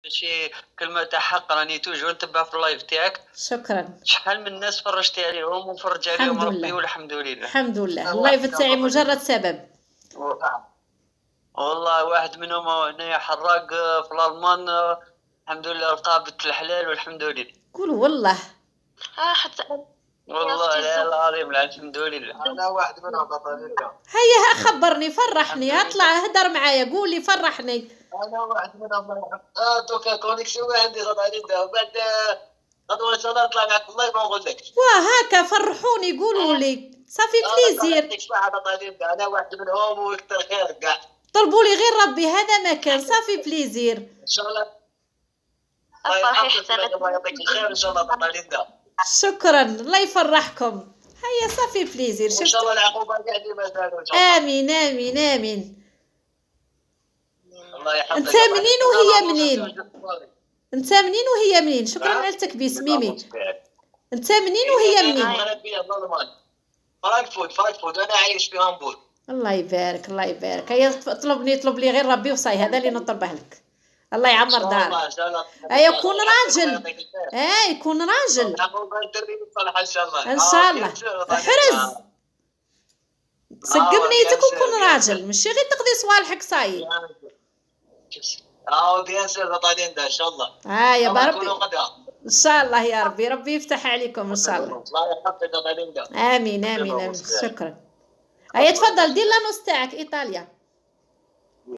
شي كلمة تاع حق، راني توجور نتبع في اللايف تاعك. شكرا. شحال من الناس فرجتي عليهم وفرج عليهم الحمد ربي لله. والحمد لله. الحمد لله. اللايف تاعي مجرد سبب. والله واحد منهم هنايا حراق في الألمان، الحمد لله رقابة الحلال والحمد لله. قولوا والله. حتى والله لا العظيم لا الحمد لله. انا واحد منهم بطل. هيا خبرني فرحني، اطلع هدر معايا قولي فرحني. انا واحد منهم. دوكا كونيكسيون عندي غادي بعد غدوه ان شاء الله نطلع معك والله ما نقول لك. وهكا فرحوني قولوا لي صافي بليزير. انا واحد منهم وكثر خير كاع. طلبوا لي غير ربي هذا ما كان صافي بليزير ان شاء الله. افرحي حتى الله يعطيك الخير ان شاء الله بطل. شكرا الله يفرحكم. هيا صافي بليزير. ان شاء الله العقوبه قاعدين مازالوا ان شاء الله. امين امين امين. الله يحفظك. انت منين وهي منين؟ انت منين وهي منين؟ شكرا على التكبيس ميمي. انت منين وهي منين؟ انا في الالمان فرانكفورت انا عايش في هامبورغ. الله يبارك الله يبارك. هيا طلب لي غير ربي وصاي هذا اللي نطلبه لك. الله يعمر دارك. يكون راجل. يكون راجل ان شاء الله. احرز سق بنيتك وكون راجل ماشي غير تقضي صوالحك صاي. بيان سير غطانين ان شاء الله. يا بربي ان شاء الله يا ربي. ربي يفتح عليكم ان شاء الله. امين امين امين. شكرا. هيا تفضل دير لانوس تاعك ايطاليا.